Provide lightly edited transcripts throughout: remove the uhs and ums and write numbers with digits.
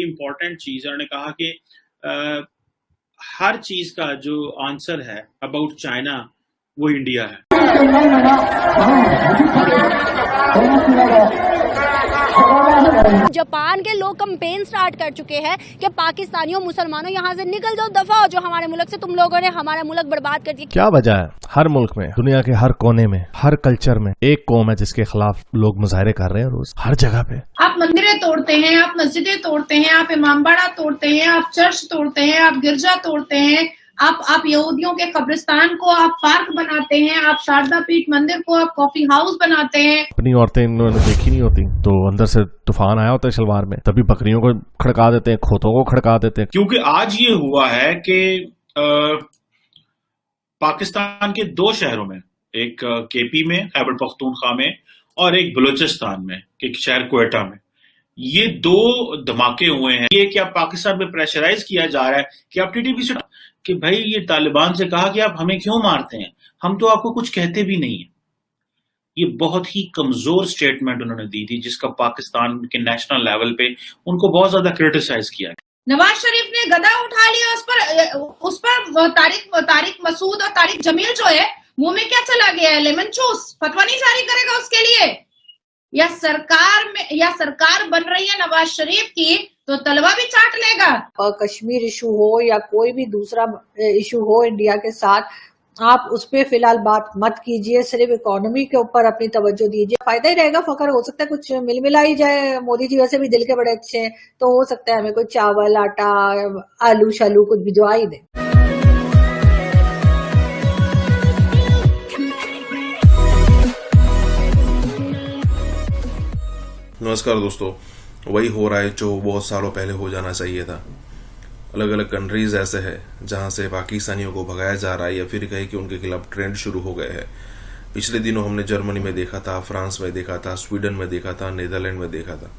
Important चीज उन्होंने कहा कि हर चीज का जो आंसर है अबाउट चाइना वो इंडिया है। जापान के लोग कैंपेन स्टार्ट कर चुके हैं कि पाकिस्तानियों मुसलमानों यहाँ से निकल जाओ, दफा हो जो हमारे मुल्क से, तुम लोगों ने हमारा मुल्क बर्बाद कर दिया। क्या वजह है? हर मुल्क में, दुनिया के हर कोने में, हर कल्चर में एक कौम है जिसके खिलाफ लोग मुजाहरे कर रहे हैं रोज, हर जगह पे। आप मंदिरें तोड़ते हैं, आप मस्जिदें तोड़ते हैं, आप इमामबाड़ा तोड़ते हैं, आप चर्च तोड़ते हैं, आप गिरजा तोड़ते हैं, आप यहूदियों के कब्रिस्तान को आप पार्क बनाते हैं, आप शारदा पीठ मंदिर को आप कॉफी हाउस बनाते हैं। अपनी औरतें इन्होंने देखी नहीं होती तो अंदर से तूफान आया होता है शलवार में, तभी बकरियों को खड़का देते हैं, खोतों को खड़का देते हैं। क्योंकि आज ये हुआ है कि पाकिस्तान के दो शहरों में, एक केपी में, खैबर पख्तूनख्वा में, और एक बलूचिस्तान में, एक शहर क्वेटा में, ये दो धमाके हुए हैं। ये क्या पाकिस्तान में प्रेशराइज किया जा रहा है कि आप टीटीपी से कि भाई ये तालिबान से कहा कि आप हमें क्यों मारते हैं, हम तो आपको कुछ कहते भी नहीं है। ये बहुत ही कमजोर स्टेटमेंट उन्होंने दी थी जिसका पाकिस्तान के नेशनल लेवल पे उनको बहुत ज्यादा क्रिटिसाइज किया। नवाज शरीफ ने गदा उठा लिया, उस पर तारिक मसूद और तारिक जमील जो है मुंह में क्या चला गया है, लेमन चूस, फतवा नहीं जारी करेगा उसके लिए। या सरकार बन रही है नवाज शरीफ की तो तलवा भी चाट लेगा। कश्मीर इशू हो या कोई भी दूसरा इशू हो इंडिया के साथ, आप उस पर फिलहाल बात मत कीजिए, सिर्फ इकोनॉमी के ऊपर अपनी तवज्जो दीजिए, फायदा ही रहेगा। फकर हो सकता है कुछ मिला ही जाए। मोदी जी वैसे भी दिल के बड़े अच्छे हैं, तो हो सकता है हमें कोई चावल, आटा, आलू शालू कुछ भिजवा ही दे। नमस्कार दोस्तों, वही हो रहा है जो बहुत सालों पहले हो जाना चाहिए था। अलग अलग कंट्रीज ऐसे हैं जहां से पाकिस्तानियों को भगाया जा रहा है या फिर कहे कि उनके खिलाफ ट्रेंड शुरू हो गए हैं। पिछले दिनों हमने जर्मनी में देखा था, फ्रांस में देखा था, स्वीडन में देखा था, नीदरलैंड में देखा था,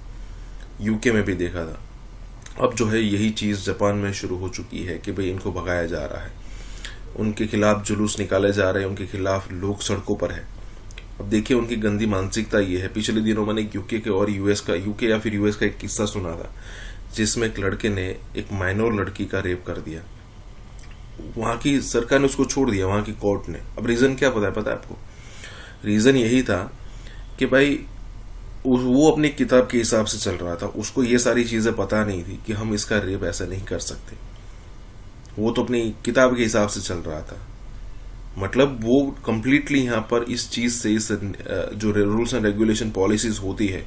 यूके में भी देखा था। अब जो है यही चीज जापान में शुरू हो चुकी है कि भाई इनको भगाया जा रहा है, उनके खिलाफ जुलूस निकाले जा रहे हैं, उनके खिलाफ लोग सड़कों पर है। अब देखिए उनकी गंदी मानसिकता ये है। पिछले दिनों मैंने यूके या फिर यूएस का एक किस्सा सुना था जिसमें एक लड़के ने एक माइनर लड़की का रेप कर दिया। वहां की सरकार ने उसको छोड़ दिया, वहां की कोर्ट ने। अब रीजन क्या पता है आपको? रीजन यही था कि भाई वो अपनी किताब के हिसाब से चल रहा था, उसको ये सारी चीजें पता नहीं थी कि हम इसका रेप ऐसा नहीं कर सकते। वो तो अपनी किताब के हिसाब से चल रहा था, मतलब वो कंप्लीटली यहाँ पर इस चीज से, इस जो रूल्स एंड रेगुलेशन पॉलिसीज होती है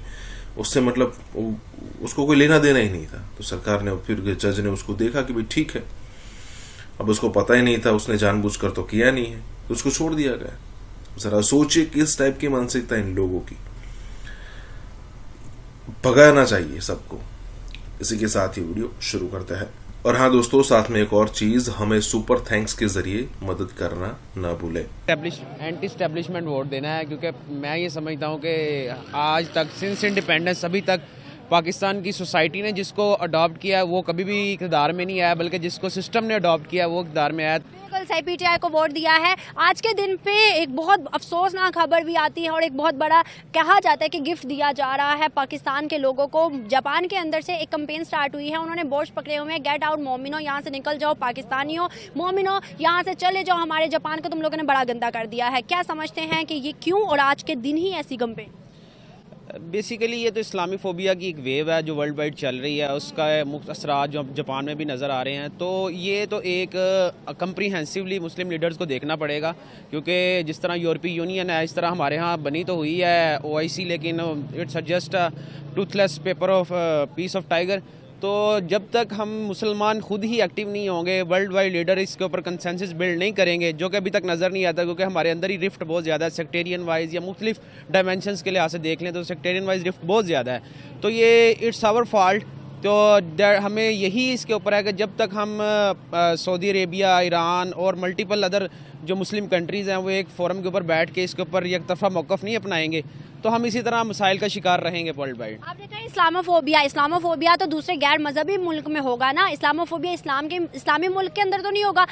उससे मतलब उसको कोई लेना देना ही नहीं था। तो सरकार ने, फिर जज ने उसको देखा कि भाई ठीक है, अब उसको पता ही नहीं था, उसने जानबूझकर तो किया नहीं है, तो उसको छोड़ दिया गया। जरा सोचिए किस टाइप की मानसिकता इन लोगों की। भगाना चाहिए सबको। इसी के साथ ही वीडियो शुरू करते हैं। और हाँ दोस्तों, साथ में एक और चीज, हमें सुपर थैंक्स के जरिए मदद करना ना भूलें। एंटी स्टैब्लिशमेंट वोट देना है, क्योंकि मैं ये समझता हूँ कि आज तक सिंस इंडिपेंडेंस अभी तक पाकिस्तान की सोसाइटी ने जिसको अडॉप्ट किया वो कभी भी इक़्तिदार में नहीं आया, बल्कि जिसको सिस्टम ने अडॉप्ट किया वो इक़्तिदार में आया। कल सीपीटीआई को वोट दिया है। आज के दिन पे एक बहुत अफसोसनाक खबर भी आती है और एक बहुत बड़ा कहा जाता है कि गिफ्ट दिया जा रहा है पाकिस्तान के लोगों को। जापान के अंदर से एक कैंपेन स्टार्ट हुई है, उन्होंने बोर्ड पकड़े हुए हैं, गेट आउट मोमिनो, यहाँ से निकल जाओ पाकिस्तानियों, मोमिनो यहाँ से चले जाओ, हमारे जापान को तुम लोगों ने बड़ा गंदा कर दिया है। क्या समझते हैं कि ये क्यों और आज के दिन ही ऐसी कैंपेन? बेसिकली ये तो इस्लामी फोबिया की एक वेव है जो वर्ल्ड वाइड चल रही है, उसका मुख्य असरात जो जापान में भी नज़र आ रहे हैं। तो ये तो एक कंप्रीहेंसिवली मुस्लिम लीडर्स को देखना पड़ेगा, क्योंकि जिस तरह यूरोपीय यूनियन है इस तरह हमारे यहाँ बनी तो हुई है OIC, लेकिन it's just Toothless paper of peace of tiger. तो जब तक हम मुसलमान खुद ही एक्टिव नहीं होंगे, वर्ल्ड वाइड लीडर इसके ऊपर कंसेंसस बिल्ड नहीं करेंगे, जो कि अभी तक नज़र नहीं आता, क्योंकि हमारे अंदर ही रिफ्ट बहुत ज़्यादा है सेक्टेरियन वाइज या मुख्तलिफ डायमेंशंस के लिहाज से देख लें तो सेक्टेरियन वाइज रिफ्ट बहुत ज़्यादा है। तो ये इट्स आवर फॉल्ट। तो हमें यही इसके ऊपर है कि जब तक हम सऊदी अरेबिया, ईरान और मल्टीपल अदर जो मुस्लिम कंट्रीज़ हैं वो एक फोरम के ऊपर बैठ के इसके ऊपर एक तरफा मौक़िफ़ नहीं अपनाएंगे, तो हम इसी तरह मसाइल का शिकार रहेंगे वर्ल्ड वाइड। आपने कहा इस्लामोफोबिया तो दूसरे गैर मजहबी मुल्क में होगा ना, इस्लामोफोबिया इस्लामी मुल्क के अंदर तो नहीं होगा।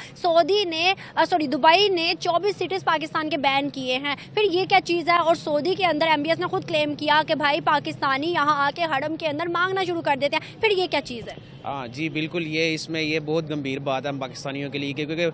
दुबई ने 24 सिटीज पाकिस्तान के बैन किए हैं, फिर ये क्या चीज़ है? और सऊदी के अंदर MBS ने खुद क्लेम किया कि भाई पाकिस्तानी यहाँ आके हरम के अंदर मांगना शुरू कर देते हैं, फिर ये क्या चीज़ है? हाँ जी बिल्कुल, ये बहुत गंभीर बात है हम पाकिस्तानियों के लिए, क्योंकि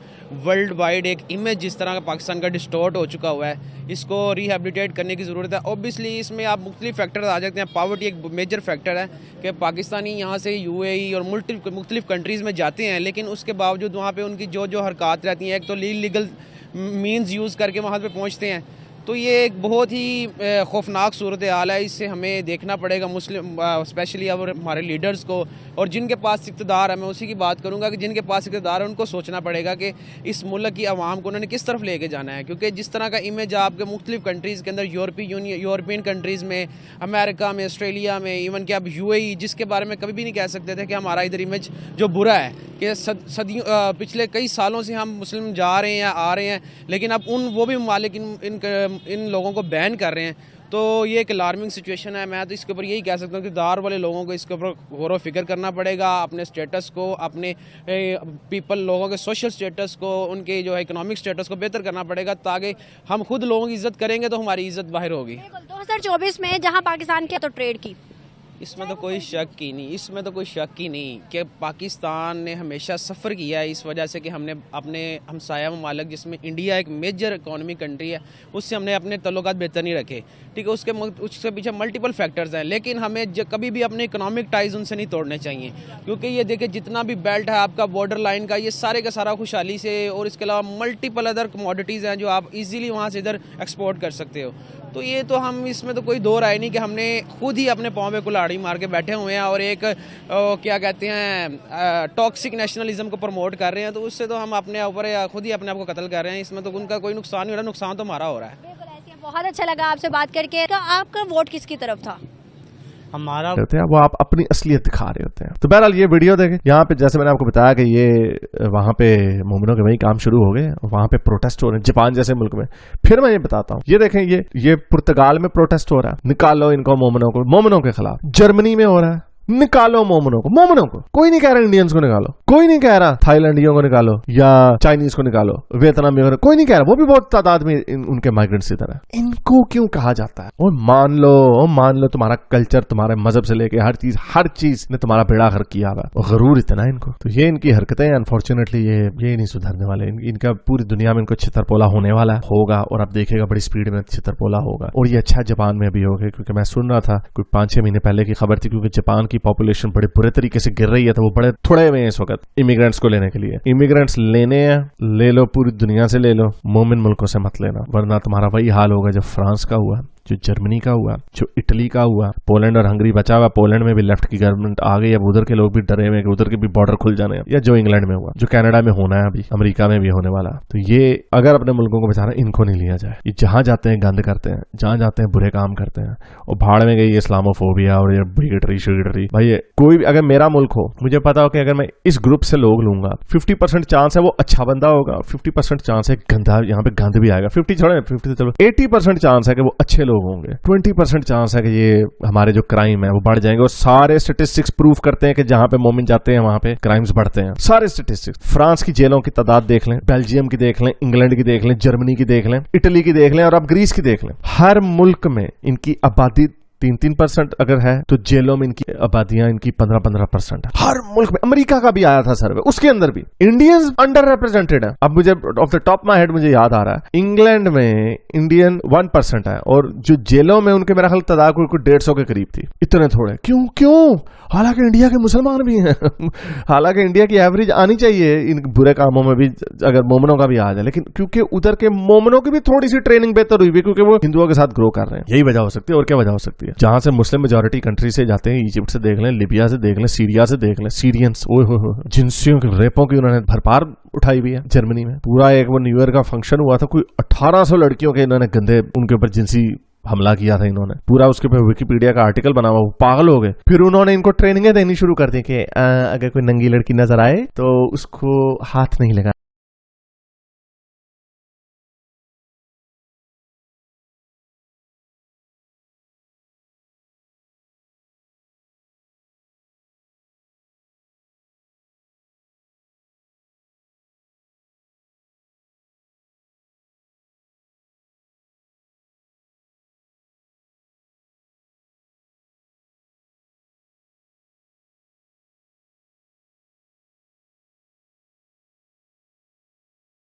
वर्ल्ड वाइड एक इमेज जिस तरह का पाकिस्तान का डिस्टॉर्ट हो चुका हुआ है, इसको रिहेबिलिटेट करने की ज़रूरत है। ऑब्वियसली इसमें आप मुख्तलिफ फैक्टर आ जाते हैं। पावर्टी एक मेजर फैक्टर है कि पाकिस्तानी यहाँ से UAE और मुख्तलिफ कंट्रीज़ में जाते हैं, लेकिन उसके बावजूद वहाँ पर उनकी जो हरकत रहती हैं, एक तो लीगल मीन्स यूज़ करके वहाँ पर पहुँचते हैं, तो ये एक बहुत ही खौफनाक सूरत हाल है। इससे हमें देखना पड़ेगा मुस्लिम स्पेशली अब हमारे लीडर्स को, और जिनके पास इक़्तिदार है, मैं उसी की बात करूंगा कि जिनके पास इक़्तिदार है उनको सोचना पड़ेगा कि इस मुल्क की आवाम को उन्होंने किस तरफ लेके जाना है। क्योंकि जिस तरह का इमेज आपके मुख्तलिफ कंट्रीज़ के अंदर, यूरोपियन कंट्रीज़ में, अमेरिका में, ऑस्ट्रेलिया में, इवन कि अब UAE, जिसके बारे में कभी भी नहीं कह सकते थे कि हमारा इधर इमेज जो बुरा है, कि सदियों पिछले कई सालों से हम मुस्लिम जा रहे हैं या आ रहे हैं, लेकिन अब वो भी ममालिक इन लोगों को बैन कर रहे हैं, तो ये एक अलार्मिंग सिचुएशन है। मैं तो इसके ऊपर यही कह सकता हूँ कि दार वाले लोगों को इसके ऊपर गौर व फिक्र करना पड़ेगा, अपने स्टेटस को, अपने लोगों के सोशल स्टेटस को, उनके जो है इकोनॉमिक स्टेटस को बेहतर करना पड़ेगा, ताकि हम खुद लोगों की इज्जत करेंगे तो हमारी इज्जत बाहर होगी। 2024 में जहाँ पाकिस्तान के तो ट्रेड की, इसमें तो कोई शक ही नहीं कि पाकिस्तान ने हमेशा सफ़र किया है इस वजह से कि हमने अपने हमसाया ममालिक, जिसमें इंडिया एक मेजर इकॉनमी कंट्री है, उससे हमने अपने तल्लुकात बेहतर नहीं रखे। ठीक है, उसके पीछे मल्टीपल फैक्टर्स हैं, लेकिन हमें कभी भी अपने इकोनॉमिक टाइज उनसे नहीं तोड़ने चाहिए। क्योंकि ये देखिए जितना भी बेल्ट है आपका बॉर्डर लाइन का, ये सारे का सारा खुशहाली से, और इसके अलावा मल्टीपल अदर कमोडिटीज़ हैं जो आप इजीली वहाँ से इधर एक्सपोर्ट कर सकते हो। तो ये तो हम इसमें तो कोई दो राय नहीं कि हमने खुद ही अपने पाँव में कुल्हाड़ी मार के बैठे हुए हैं और एक क्या कहते हैं टॉक्सिक नेशनलिज्म को प्रमोट कर रहे हैं, तो उससे तो हम अपने ऊपर खुद ही अपने आप को कत्ल कर रहे हैं। इसमें तो उनका कोई नुकसान नहीं हो रहा, नुकसान तो हमारा हो रहा है। बहुत अच्छा लगा आपसे बात करके। तो आपका वोट किसकी तरफ था? हमारा होते हैं वो आप अपनी असलियत दिखा रहे होते हैं। तो बहरहाल ये वीडियो देखें, यहाँ पे जैसे मैंने आपको बताया कि ये वहां पे मोमिनों के वही काम शुरू हो गए, वहां पे प्रोटेस्ट हो रहे हैं जापान जैसे मुल्क में। फिर मैं ये बताता हूँ, ये देखें, ये पुर्तगाल में प्रोटेस्ट हो रहा है, निकालो इनको मोमिनों के खिलाफ। जर्मनी में हो रहा है, निकालो मोमिनों को। कोई नहीं कह रहा इंडियंस को निकालो, कोई नहीं कह रहा थाईलैंडियों को निकालो या चाइनीज को निकालो, वियतनामियों को, कोई नहीं कह रहा, वो भी बहुत तादाद में उनके माइग्रेंट्स की तरह। इनको क्यों कहा जाता है? और मान लो तुम्हारा कल्चर, तुम्हारे मजहब से लेके हर चीज ने तुम्हारा बेड़ा गर्क किया हुआ, और गरूर इतना इनको। तो ये इनकी हरकतें अनफॉर्चुनेटली ये नहीं सुधरने वाले। इनका पूरी दुनिया में इनको छितरपोला होने वाला होगा, और अब देखेगा बड़ी स्पीड में छितरपोला होगा। और ये अच्छा जापान में भी होगा, क्योंकि मैं सुन रहा था कोई 5-6 महीने पहले की खबर थी, क्योंकि जापान की पॉपुलेशन बड़े बुरे तरीके से गिर रही है, तो वो बड़े थोड़े में इस वक्त इमिग्रेंट्स को लेने के लिए। इमिग्रेंट्स लेने हैं, ले लो, पूरी दुनिया से ले लो, मोमिन मुल्कों से मत लेना, वरना तुम्हारा वही हाल होगा जो फ्रांस का हुआ, जो जर्मनी का हुआ, जो इटली का हुआ। पोलैंड और हंगरी बचा हुआ, पोलैंड में भी लेफ्ट की गवर्नमेंट आ गई, अब उधर के लोग भी डरे हुए कि उधर के भी बॉर्डर खुल जाने हैं। या जो इंग्लैंड में हुआ, जो कनाडा में होना है, अभी अमेरिका में भी होने वाला। तो ये अगर अपने मुल्कों को बचाना, इनको नहीं लिया जाए। ये जहां जाते हैं गंद करते हैं, जहां जाते हैं बुरे काम करते हैं, और भाड़ में गई इस्लामोफोबिया और ये बिगेटरी। भाई कोई भी अगर मेरा मुल्क हो, मुझे पता हो कि अगर मैं इस ग्रुप से लोग लूंगा, 50% चांस है वो अच्छा बंदा होगा, 50% चांस है गंदा, यहाँ पे गंद भी आएगा। 80% चांस है कि वो अच्छे लोग होंगे, 20% चांस है कि ये हमारे जो क्राइम है वो बढ़ जाएंगे। और सारे स्टेटिस्टिक्स प्रूव करते हैं कि जहां पे मोमिन जाते हैं वहां पे क्राइम्स बढ़ते हैं, सारे स्टेटिस्टिक्स। फ्रांस की जेलों की तादाद देख लें, बेल्जियम की देख लें, इंग्लैंड की देख लें, जर्मनी की देख लें, इटली की देख लें, और अब ग्रीस की देख लें। हर मुल्क में इनकी आबादी 3% अगर है, तो जेलों में इनकी आबादियां इनकी 15% है। हर मुल्क में। अमेरिका का भी आया था सर्वे, उसके अंदर भी इंडियंस अंडर रिप्रेजेंटेड है। अब मुझे of the top my head मुझे याद आ रहा है, इंग्लैंड में इंडियन 1% है, और जो जेलों में उनके मेरा ख्याल तादाद कोई 150 के करीब थी। इतने थोड़े क्यों? हालांकि इंडिया के मुसलमान भी हैं हालांकि इंडिया की एवरेज आनी चाहिए इन बुरे कामों में भी, अगर मोमनों का भी आ जाए, लेकिन क्योंकि उधर के मोमनों की भी थोड़ी सी ट्रेनिंग बेहतर हुई है, क्योंकि वो हिंदुओं के साथ ग्रो कर रहे हैं। यही वजह हो सकती है, और क्या वजह हो सकती है? जहां से मुस्लिम मेजोरिटी कंट्री से जाते हैं, इजिप्ट से देख लें, लिबिया से देख लें, सीरिया से देख लें, सीरियंस, जिनसियों के रेपों की उन्होंने भरपार उठाई हुई है। जर्मनी में पूरा एक वो न्यू ईयर का फंक्शन हुआ था, कोई 1800 लड़कियों के इन्होंने गंदे उनके ऊपर जिनसी हमला किया था इन्होंने, पूरा उसके ऊपर विकिपीडिया का आर्टिकल बना हुआ, वो पागल हो गए। फिर उन्होंने इनको ट्रेनिंगें देनी शुरू कर दी कि अगर कोई नंगी लड़की नजर आए तो उसको हाथ नहीं लगा